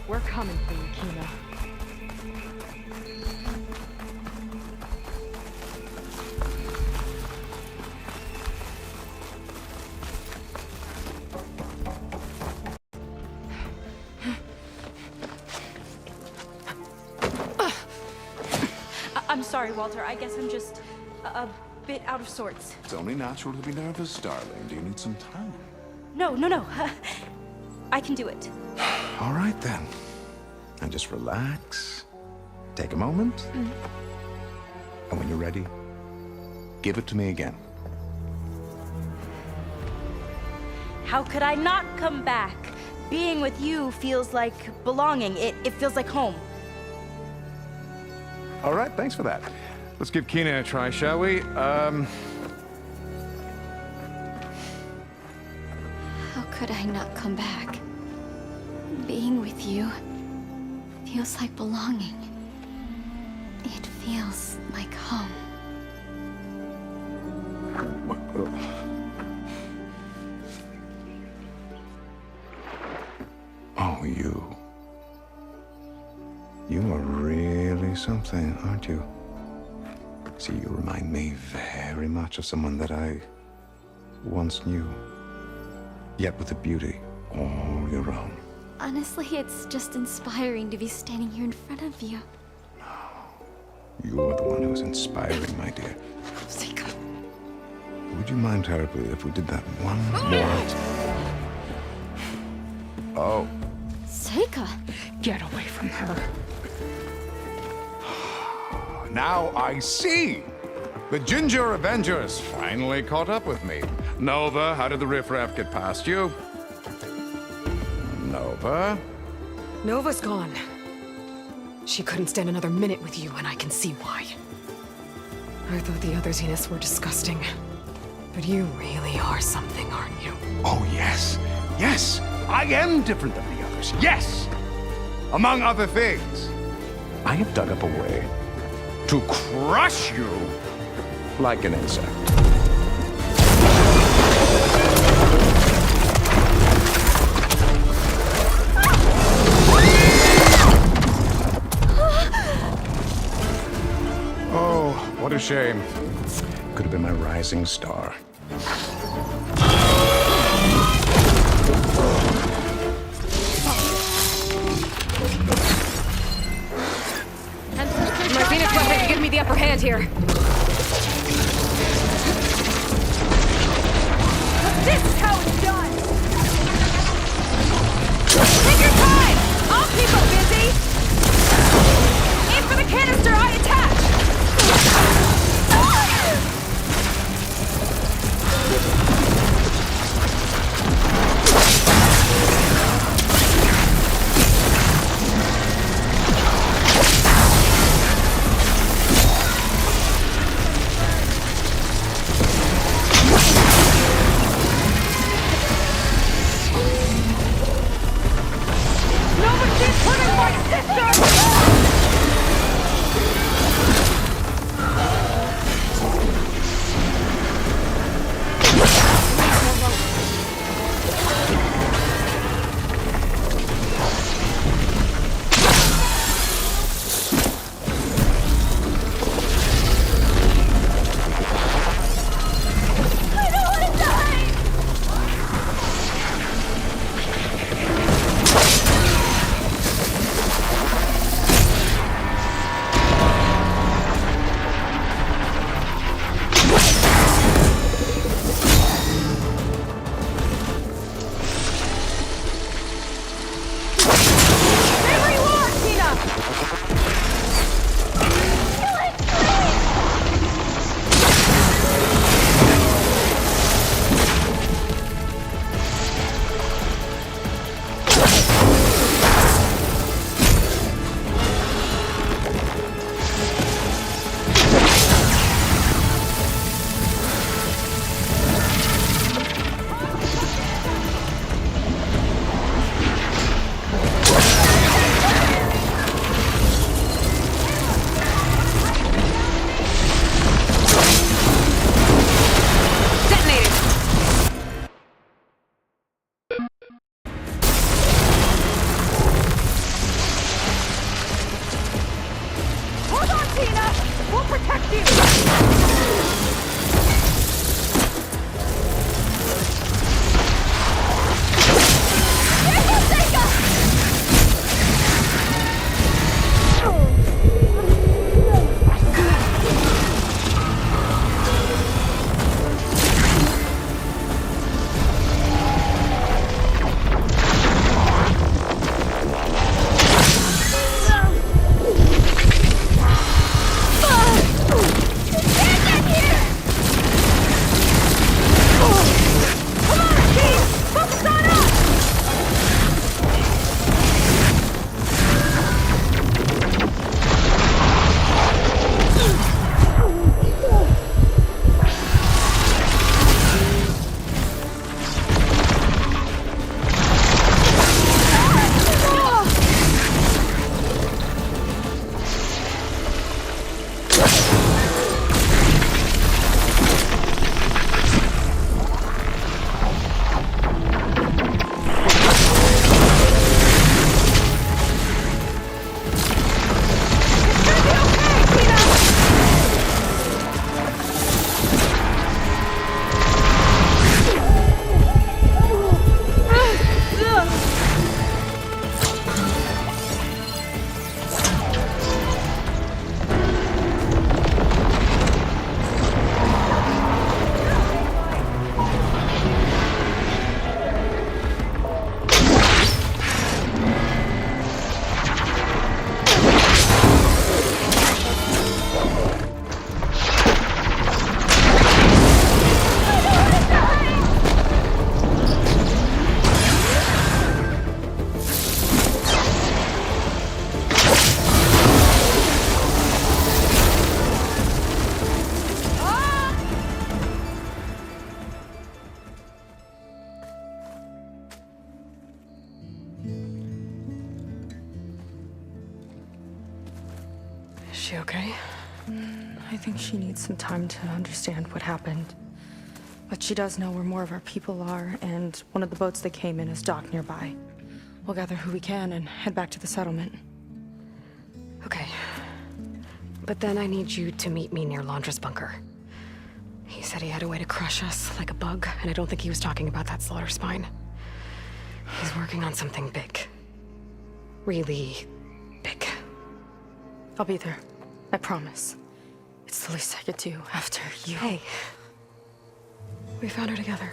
We're coming for you, Kina. I'm sorry, Walter. I guess I'm just a bit out of sorts. It's only natural to be nervous, darling. Do you need some time? No. I can do it. All right, then. And just relax. Take a moment. And when you're ready, give it to me again. How could I not come back? Being with you feels like belonging. It feels like home. All right, thanks for that. Let's give Kina a try, shall we? How could I not come back? Being with you feels like belonging. It feels like home. Oh, you. You are really something, aren't you? See, you remind me very much of someone that I once knew. Yet with a beauty all your own. Honestly, it's just inspiring to be standing here in front of you. You're the one who's inspiring, my dear. Would you mind terribly if we did that one more? Oh. Seika! Get away from her. Now I see! The Ginger Avengers finally caught up with me. Nova, how did the riffraff get past you? Nova? Nova's gone. She couldn't stand another minute with you, and I can see why. I thought the other Zeniths were disgusting. But you really are something, aren't you? Oh, yes. Yes! I am different than the others. Yes! Among other things, I have dug up a way to crush you like an insect. Oh, what a shame. Could have been my rising star. My Zenith weapon can give me the upper hand here. This is how it's done! Take your time! I'll keep them busy! Aim for the canister I attach! she okay? I think she needs some time to understand what happened. But she does know where more of our people are, and one of the boats they came in is docked nearby. We'll gather who we can and head back to the settlement. Okay. But then I need you to meet me near Londra's bunker. He said he had a way to crush us like a bug, and I don't think he was talking about that slaughter spine. He's working on something big. Really big. I'll be there. I promise. It's the least I could do after you. Hey. We found her together.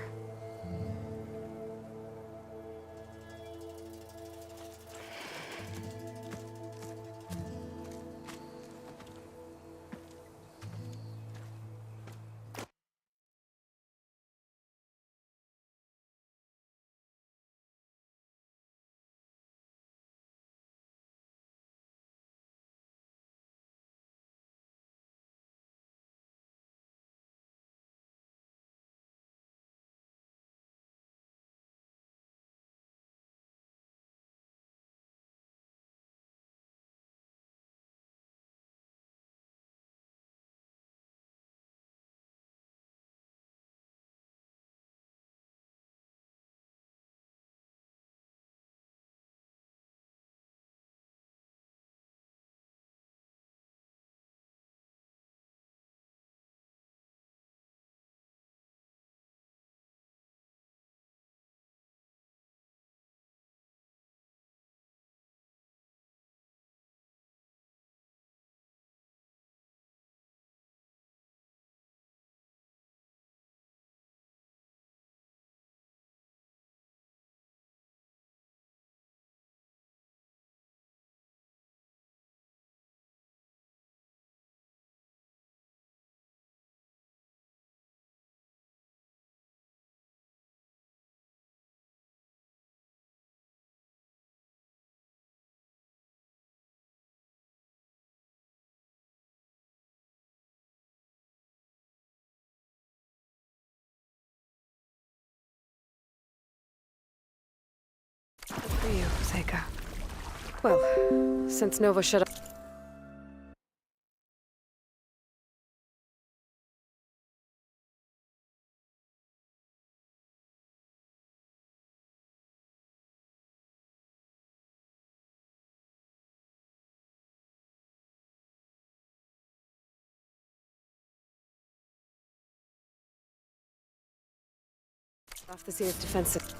For you, Seika. Well, since Nova shut up. Off the Zenith defensive.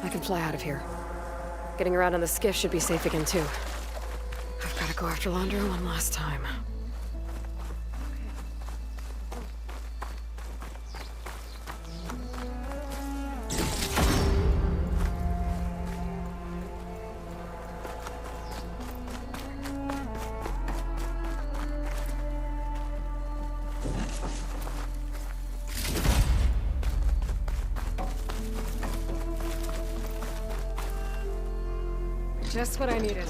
I can fly out of here. Getting around on the skiff should be safe again, too. I've got to go after Londra one last time. Just what I needed.